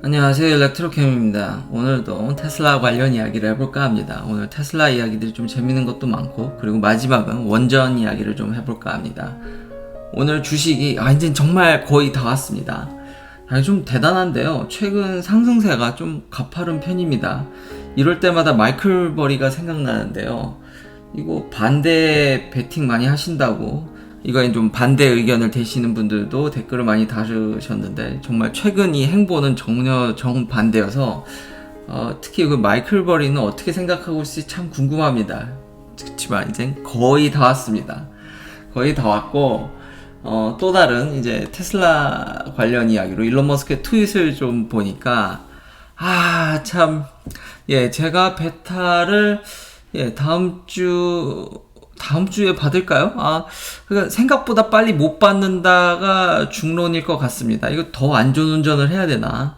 안녕하세요, 일렉트로캠입니다. 오늘도 테슬라 관련 이야기를 해볼까 합니다. 오늘 테슬라 이야기들이 좀 재밌는 것도 많고, 그리고 마지막은 원전 이야기를 좀 해볼까 합니다. 오늘 주식이 이제 정말 거의 다 왔습니다. 좀 대단한데요, 최근 상승세가 좀 가파른 편입니다. 이럴 때마다 마이클 버리가 생각나는데요, 이거 반대 베팅 많이 하신다고, 이거에 좀 반대 의견을 대시는 분들도 댓글을 많이 다루셨는데, 정말 최근 이 행보는 전혀 정반대여서 특히 그 마이클 버리는 어떻게 생각하고 있을지 참 궁금합니다. 그렇지만 이제 거의 다 왔습니다. 거의 다 왔고, 또 다른 이제 테슬라 관련 이야기로 일론 머스크의 트윗을 좀 보니까 참, 제가 베타를 다음 주에 받을까요? 그러니까 생각보다 빨리 못 받는다가 중론일 것 같습니다. 이거 더 안전운전을 해야 되나?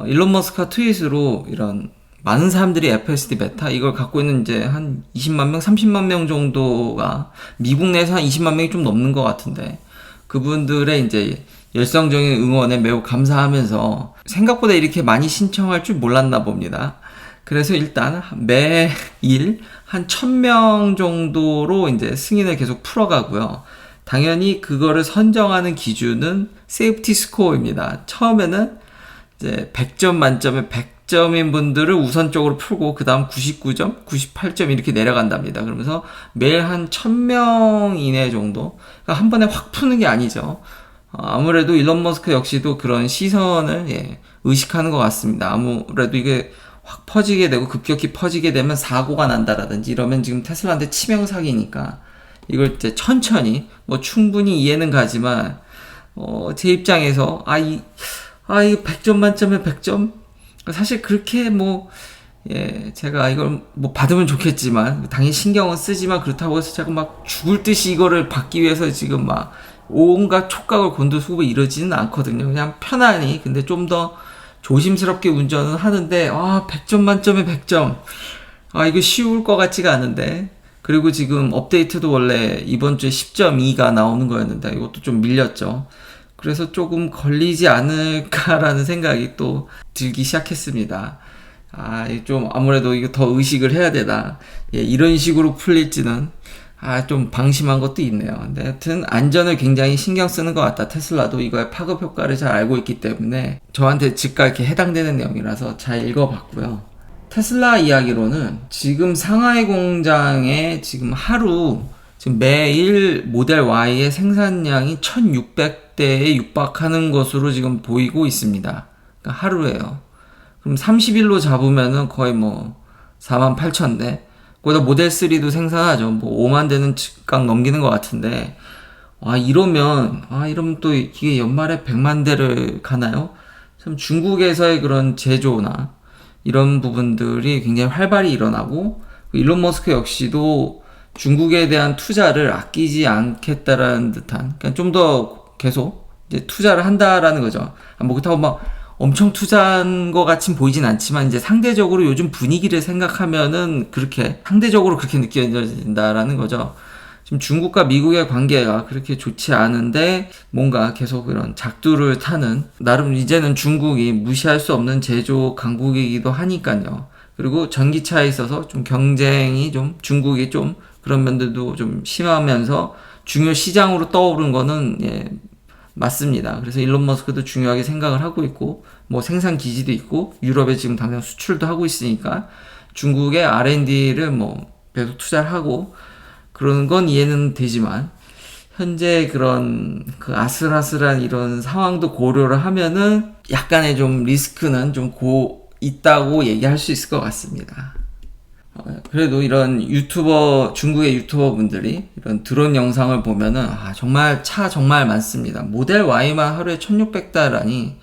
일론 머스크가 트윗으로 이런 많은 사람들이 FSD 베타 이걸 갖고 있는 이제 한 20만 명, 30만 명 정도가 미국 내에서 한 20만 명이 좀 넘는 것 같은데, 그분들의 이제 열성적인 응원에 매우 감사하면서 생각보다 이렇게 많이 신청할 줄 몰랐나 봅니다. 그래서 일단 매일 한 1000명 정도로 이제 승인을 계속 풀어가고요. 당연히 그거를 선정하는 기준은 세이프티 스코어입니다. 처음에는 이제 100점 만점에 100점인 분들을 우선적으로 풀고, 그 다음 99점, 98점 이렇게 내려간답니다. 그러면서 매일 한 1000명 이내 정도, 그러니까 한 번에 확 푸는 게 아니죠. 아무래도 일론 머스크 역시도 그런 시선을 의식하는 것 같습니다. 아무래도 이게 확 퍼지게 되고 급격히 퍼지게 되면 사고가 난다라든지 이러면 지금 테슬라한테 치명 사기니까 이걸 이제 천천히 충분히 이해는 가지만 제 입장에서 이거 100점 만점에 100점 사실 그렇게 제가 이걸 받으면 좋겠지만 당연히 신경은 쓰지만, 그렇다고 해서 제가 막 죽을 듯이 이거를 받기 위해서 지금 막 온갖 촉각을 곤두세우고 이러지는 않거든요. 그냥 편안히, 근데 좀 더 조심스럽게 운전은 하는데 100점 만점에 100점 이거 쉬울 것 같지가 않은데, 그리고 지금 업데이트도 원래 이번 주에 10.2가 나오는 거였는데 이것도 좀 밀렸죠. 그래서 조금 걸리지 않을까라는 생각이 또 들기 시작했습니다. 좀 아무래도 이거 더 의식을 해야 되나, 이런 식으로 풀릴지는 좀 방심한 것도 있네요. 근데 하여튼 안전을 굉장히 신경 쓰는 것 같다. 테슬라도 이거의 파급 효과를 잘 알고 있기 때문에 저한테 즉각 이렇게 해당되는 내용이라서 잘 읽어봤고요. 테슬라 이야기로는 지금 상하이 공장에 지금 매일 모델 Y의 생산량이 1600대에 육박하는 것으로 지금 보이고 있습니다. 그러니까 하루에요. 그럼 30일로 잡으면은 거의 48,000대. 거기다 모델 3도 생산하죠. 5만 대는 즉각 넘기는 것 같은데, 이러면 또 이게 연말에 100만 대를 가나요? 참 중국에서의 그런 제조나 이런 부분들이 굉장히 활발히 일어나고, 일론 머스크 역시도 중국에 대한 투자를 아끼지 않겠다라는 듯한, 그러니까 좀 더 계속 이제 투자를 한다라는 거죠. 그렇다고 엄청 투자한 것 같진 보이진 않지만, 이제 상대적으로 요즘 분위기를 생각하면은 상대적으로 그렇게 느껴진다라는 거죠. 지금 중국과 미국의 관계가 그렇게 좋지 않은데 뭔가 계속 이런 작두를 타는, 나름 이제는 중국이 무시할 수 없는 제조 강국이기도 하니까요. 그리고 전기차에 있어서 좀 경쟁이 중국이 그런 면들도 좀 심하면서 중요 시장으로 떠오른 거는 맞습니다. 그래서 일론 머스크도 중요하게 생각을 하고 있고, 생산 기지도 있고, 유럽에 지금 당장 수출도 하고 있으니까 중국의 R&D를 계속 투자를 하고 그러는 건 이해는 되지만, 현재 그런 아슬아슬한 이런 상황도 고려를 하면은 약간의 좀 리스크는 있다고 얘기할 수 있을 것 같습니다. 그래도 이런 중국의 유튜버 분들이 이런 드론 영상을 보면은 정말 차 정말 많습니다. 모델 Y만 하루에 1600대라니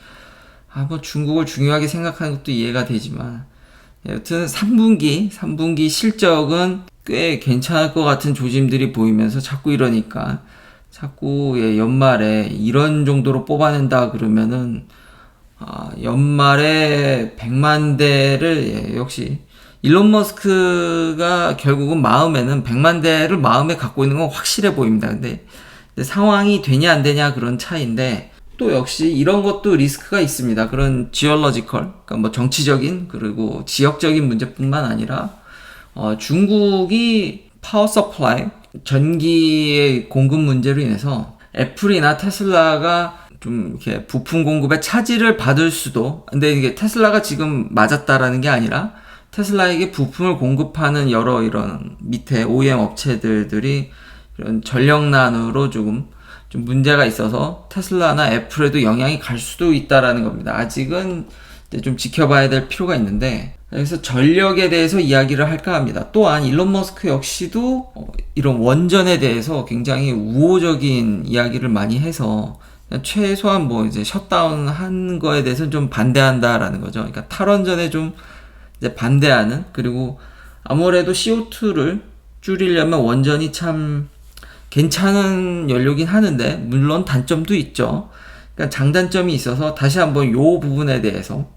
중국을 중요하게 생각하는 것도 이해가 되지만, 여튼 3분기 실적은 꽤 괜찮을 것 같은 조짐들이 보이면서 자꾸 이러니까, 자꾸 연말에 이런 정도로 뽑아낸다 그러면은 연말에 100만 대를 역시 일론 머스크가 결국은 마음에는 100만 대를 마음에 갖고 있는 건 확실해 보입니다. 근데 상황이 되냐 안 되냐 그런 차이인데, 또 역시 이런 것도 리스크가 있습니다. 그런 지올로지컬, 그러니까 뭐 정치적인 그리고 지역적인 문제뿐만 아니라 중국이 파워 서플라이, 전기의 공급 문제로 인해서 애플이나 테슬라가 좀 이렇게 부품 공급에 차질을 받을 수도. 근데 이게 테슬라가 지금 맞았다라는 게 아니라 테슬라에게 부품을 공급하는 여러 이런 밑에 OEM 업체들이 이런 전력난으로 좀 문제가 있어서 테슬라나 애플에도 영향이 갈 수도 있다라는 겁니다. 아직은 이제 좀 지켜봐야 될 필요가 있는데, 그래서 전력에 대해서 이야기를 할까 합니다. 또한 일론 머스크 역시도 이런 원전에 대해서 굉장히 우호적인 이야기를 많이 해서 최소한 뭐 이제 셧다운 한 거에 대해서는 좀 반대한다라는 거죠. 그러니까 탈원전에 좀 이제 반대하는, 그리고 아무래도 CO2를 줄이려면 원전이 참 괜찮은 연료긴 하는데 물론 단점도 있죠. 그러니까 장단점이 있어서 다시 한번 요 부분에 대해서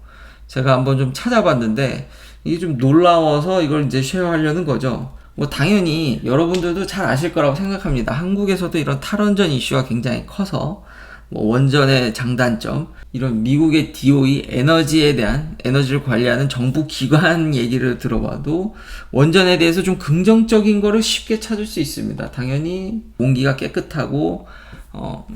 제가 한번 좀 찾아봤는데 이게 좀 놀라워서 이걸 이제 쉐어하려는 거죠. 뭐 당연히 여러분들도 잘 아실 거라고 생각합니다. 한국에서도 이런 탈원전 이슈가 굉장히 커서 뭐 원전의 장단점, 이런 미국의 DOE 에너지에 대한, 에너지를 관리하는 정부 기관 얘기를 들어봐도 원전에 대해서 좀 긍정적인 거를 쉽게 찾을 수 있습니다. 당연히 공기가 깨끗하고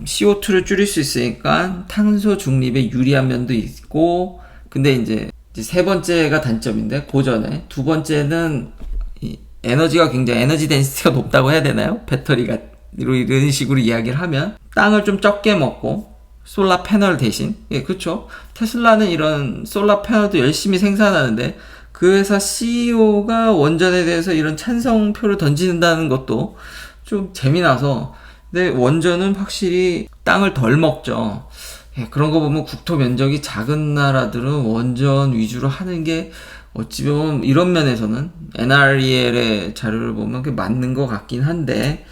CO2를 줄일 수 있으니까 탄소 중립에 유리한 면도 있고, 근데 이제 세 번째가 단점인데 고전에, 두 번째는 이 에너지가 굉장히 에너지 덴시티가 높다고 해야 되나요? 배터리가 이런 식으로 이야기를 하면 땅을 좀 적게 먹고 솔라 패널 대신, 예, 그렇죠. 테슬라는 이런 솔라 패널도 열심히 생산하는데 그 회사 CEO가 원전에 대해서 이런 찬성표를 던진다는 것도 좀 재미나서. 근데 원전은 확실히 땅을 덜 먹죠. 예, 그런 거 보면 국토 면적이 작은 나라들은 원전 위주로 하는 게 어찌 보면 이런 면에서는 NREL의 자료를 보면 그게 맞는 것 같긴 한데,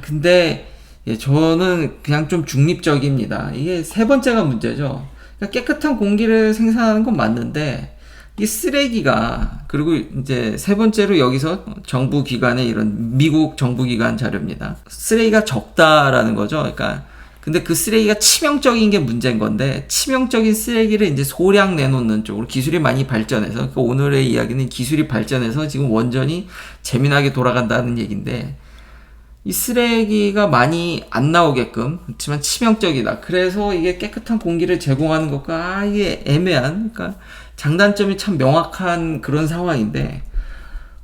근데 예, 저는 그냥 좀 중립적입니다. 이게 세 번째가 문제죠. 그러니까 깨끗한 공기를 생산하는 건 맞는데 이 쓰레기가, 그리고 이제 세 번째로 여기서 정부 기관의 이런 미국 정부 기관 자료입니다. 쓰레기가 적다라는 거죠. 그러니까 근데 그 쓰레기가 치명적인 게 문제인 건데, 치명적인 쓰레기를 이제 소량 내놓는 쪽으로 기술이 많이 발전해서, 그러니까 오늘의 이야기는 기술이 발전해서 지금 원전이 재미나게 돌아간다는 얘기인데, 이 쓰레기가 많이 안 나오게끔, 그렇지만 치명적이다. 그래서 이게 깨끗한 공기를 제공하는 것과 이게 애매한, 그러니까 장단점이 참 명확한 그런 상황인데,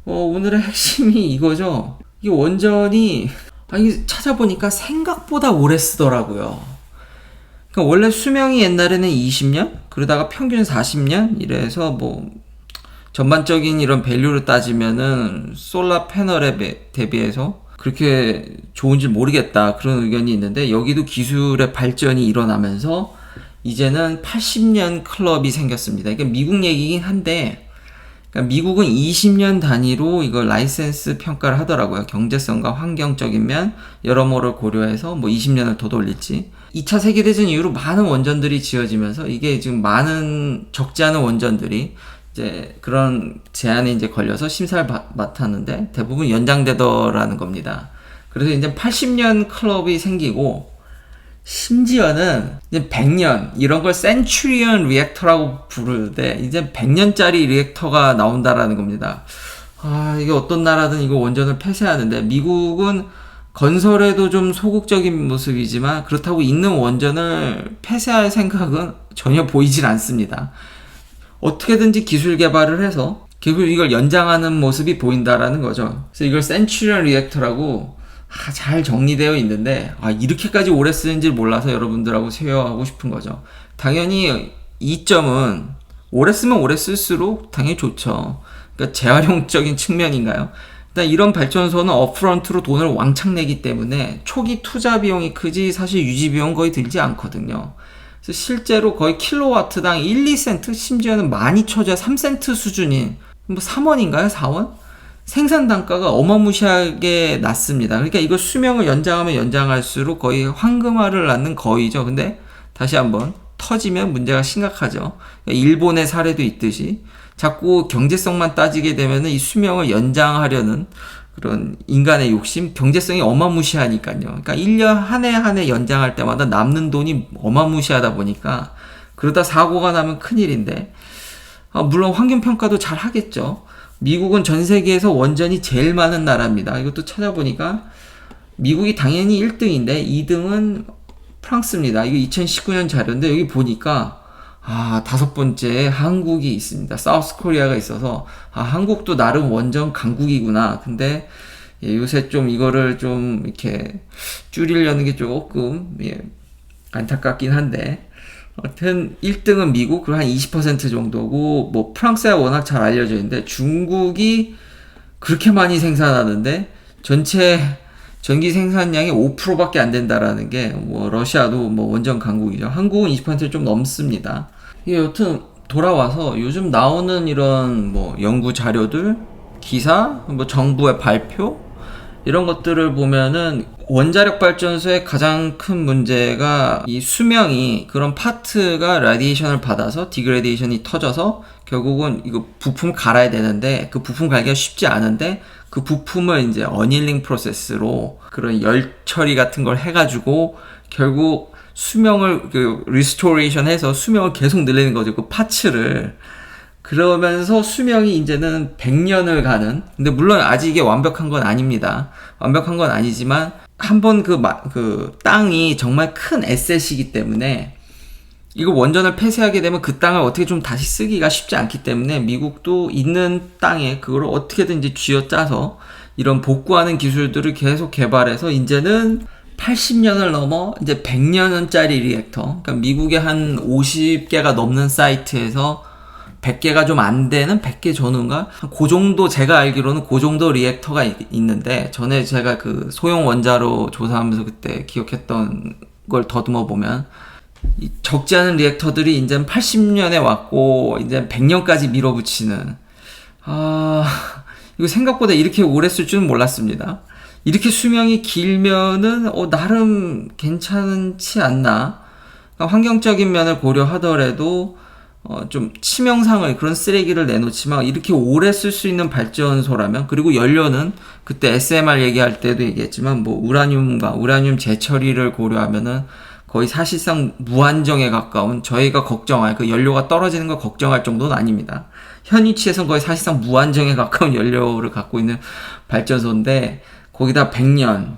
오늘의 핵심이 이거죠. 이 원전이, 이게 찾아보니까 생각보다 오래 쓰더라고요. 그러니까 원래 수명이 옛날에는 20년? 그러다가 평균 40년? 이래서 뭐, 전반적인 이런 밸류를 따지면은 솔라 패널에 대비해서 그렇게 좋은지 모르겠다, 그런 의견이 있는데, 여기도 기술의 발전이 일어나면서 이제는 80년 클럽이 생겼습니다. 이게 미국 얘기긴 한데, 그러니까 미국은 20년 단위로 이걸 라이센스 평가를 하더라고요. 경제성과 환경적인 면 여러모를 고려해서 뭐 20년을 더 돌릴지. 2차 세계대전 이후로 많은 원전들이 지어지면서 이게 지금 많은 적지 않은 원전들이 이제 그런 제한에 이제 걸려서 심사를 맡았는데 대부분 연장되더라는 겁니다. 그래서 이제 80년 클럽이 생기고, 심지어는 이제 100년, 이런 걸 센츄리언 리액터라고 부르는데 이제 100년짜리 리액터가 나온다라는 겁니다. 이게 어떤 나라든 이거 원전을 폐쇄하는데, 미국은 건설에도 좀 소극적인 모습이지만 그렇다고 있는 원전을 폐쇄할 생각은 전혀 보이질 않습니다. 어떻게든지 기술 개발을 해서 결국 이걸 연장하는 모습이 보인다라는 거죠. 그래서 이걸 센츄리언 리액터라고 잘 정리되어 있는데, 이렇게까지 오래 쓰는지 몰라서 여러분들하고 쉐어하고 싶은 거죠. 당연히 이점은 오래 쓰면 오래 쓸수록 당연히 좋죠. 그러니까 재활용적인 측면인가요? 일단 이런 발전소는 업프런트로 돈을 왕창 내기 때문에 초기 투자 비용이 크지 사실 유지 비용 거의 들지 않거든요. 그래서 실제로 거의 킬로와트당 1, 2센트, 심지어는 많이 쳐줘야 3센트 수준인 뭐 3원인가요? 4원? 생산 단가가 어마무시하게 낮습니다. 그러니까 이거 수명을 연장하면 연장할수록 거의 황금알을 낳는 거위죠. 근데 다시 한번 터지면 문제가 심각하죠. 그러니까 일본의 사례도 있듯이 자꾸 경제성만 따지게 되면 이 수명을 연장하려는 그런 인간의 욕심, 경제성이 어마무시하니까요. 그러니까 1년 한 해 연장할 때마다 남는 돈이 어마무시하다 보니까 그러다 사고가 나면 큰일인데, 물론 환경평가도 잘 하겠죠. 미국은 전 세계에서 원전이 제일 많은 나라입니다. 이것도 찾아보니까 미국이 당연히 1등인데 2등은 프랑스입니다. 이거 2019년 자료인데 여기 보니까 5번째에 한국이 있습니다. 사우스 코리아가 있어서 한국도 나름 원전 강국이구나. 근데 요새 좀 이거를 좀 이렇게 줄이려는 게 조금 안타깝긴 한데, 아무튼 1등은 미국, 그리고 한 20% 정도고, 뭐 프랑스야 워낙 잘 알려져 있는데 중국이 그렇게 많이 생산하는데 전체 전기 생산량의 5%밖에 안 된다라는 게, 뭐 러시아도 뭐 원전 강국이죠. 한국은 20%를 좀 넘습니다. 이게 여튼 돌아와서 요즘 나오는 이런 뭐 연구 자료들, 기사, 뭐 정부의 발표, 이런 것들을 보면은 원자력 발전소의 가장 큰 문제가 이 수명이, 그런 파트가 라디에이션을 받아서 디그레데이션이 터져서 결국은 이거 부품 갈아야 되는데 그 부품 갈기가 쉽지 않은데, 그 부품을 이제 어닐링 프로세스로 그런 열 처리 같은 걸 해가지고 결국 수명을 리스토레이션 해서 수명을 계속 늘리는 거죠. 그 파츠를. 그러면서 수명이 이제는 100년을 가는, 근데 물론 아직 이게 완벽한 건 아닙니다. 완벽한 건 아니지만 한번 그 땅이 정말 큰 에셋이기 때문에, 이거 원전을 폐쇄하게 되면 그 땅을 어떻게 좀 다시 쓰기가 쉽지 않기 때문에 미국도 있는 땅에 그거를 어떻게든 이제 쥐어짜서 이런 복구하는 기술들을 계속 개발해서 이제는 80년을 넘어 이제 100년짜리 리액터, 그러니까 미국의 한 50개가 넘는 사이트에서 100개가 좀 안 되는 100개 전후인가? 그 정도, 제가 알기로는 그 정도 리액터가 있는데, 전에 제가 그 소형 원자로 조사하면서 그때 기억했던 걸 더듬어 보면 적지 않은 리액터들이 이제 80년에 왔고 이제 100년까지 밀어붙이는, 이거 생각보다 이렇게 오래 쓸 줄은 몰랐습니다. 이렇게 수명이 길면은 나름 괜찮지 않나. 그러니까 환경적인 면을 고려하더라도 좀 치명상을, 그런 쓰레기를 내놓지만 이렇게 오래 쓸 수 있는 발전소라면, 그리고 연료는 그때 SMR 얘기할 때도 얘기했지만 뭐 우라늄 재처리를 고려하면은 거의 사실상 무한정에 가까운, 저희가 걱정할 그 연료가 떨어지는 걸 걱정할 정도는 아닙니다. 현 위치에서는 거의 사실상 무한정에 가까운 연료를 갖고 있는 발전소인데, 거기다 100년,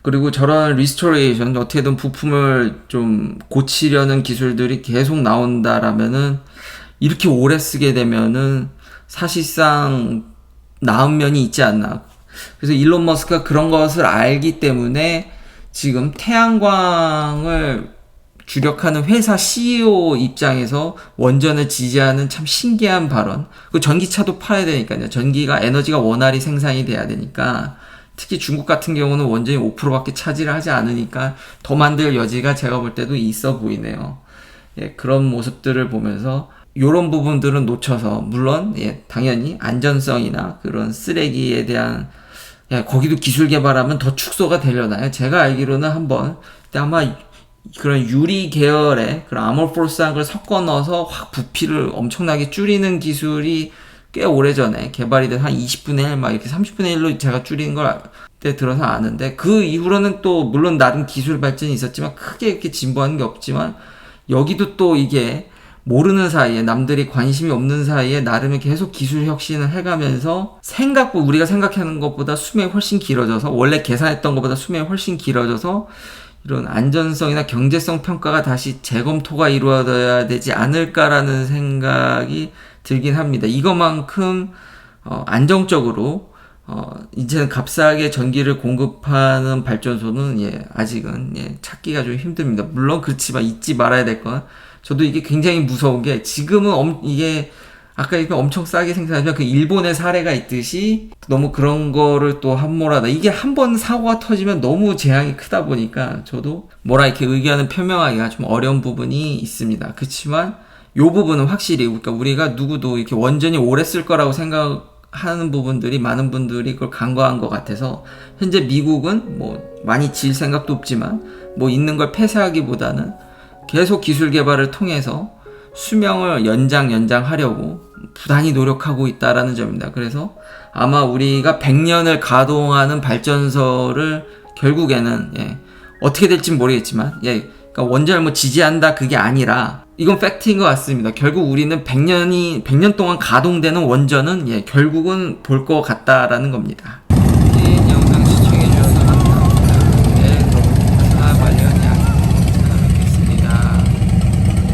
그리고 저런 리스토레이션, 어떻게든 부품을 좀 고치려는 기술들이 계속 나온다라면은, 이렇게 오래 쓰게 되면은 사실상 나은 면이 있지 않나. 그래서 일론 머스크가 그런 것을 알기 때문에 지금 태양광을 주력하는 회사 CEO 입장에서 원전을 지지하는 참 신기한 발언. 그 전기차도 팔아야 되니까요. 에너지가 원활히 생산이 돼야 되니까. 특히 중국 같은 경우는 원전이 5%밖에 차지를 하지 않으니까 더 만들 여지가 제가 볼 때도 있어 보이네요. 그런 모습들을 보면서 이런 부분들은 놓쳐서, 물론 당연히 안전성이나 그런 쓰레기에 대한, 거기도 기술 개발하면 더 축소가 되려나요? 제가 알기로는 아마 그런 유리 계열의 그런 아모포스한 걸 섞어 넣어서 확 부피를 엄청나게 줄이는 기술이 꽤 오래전에 개발이 돼서 한 20분의 1, 막 이렇게 30분의 1로 제가 줄인 걸 때 들어서 아는데, 그 이후로는 또 물론 나름 기술 발전이 있었지만 크게 이렇게 진보하는 게 없지만, 여기도 또 이게 모르는 사이에, 남들이 관심이 없는 사이에 나름의 계속 기술 혁신을 해가면서 우리가 생각하는 것보다 수명이 훨씬 길어져서, 원래 계산했던 것보다 수명이 훨씬 길어져서 이런 안전성이나 경제성 평가가 다시 재검토가 이루어져야 되지 않을까라는 생각이 들긴 합니다. 이것만큼 안정적으로 이제는 값싸게 전기를 공급하는 발전소는 아직은 찾기가 좀 힘듭니다. 물론 그렇지만 잊지 말아야 될 건, 저도 이게 굉장히 무서운 게, 지금은 이게 아까 얘기한 엄청 싸게 생산하지만 그 일본의 사례가 있듯이 너무 그런 거를 또 함몰하다. 이게 한 번 사고가 터지면 너무 재앙이 크다 보니까 저도 이렇게 의견을 표명하기가 좀 어려운 부분이 있습니다. 그렇지만 요 부분은 확실히, 그러니까 우리가 누구도 이렇게 원전이 오래 쓸 거라고 생각하는 부분들이, 많은 분들이 그걸 간과한 것 같아서, 현재 미국은 많이 질 생각도 없지만 있는 걸 폐쇄하기보다는 계속 기술 개발을 통해서 수명을 연장하려고 부단히 노력하고 있다라는 점입니다. 그래서 아마 우리가 100년을 가동하는 발전소를 결국에는 어떻게 될진 모르겠지만 그러니까 원전을 뭐 지지한다 그게 아니라 이건 팩트인 것 같습니다. 결국 우리는 100년 동안 가동되는 원전은 결국은 볼 것 같다라는 겁니다.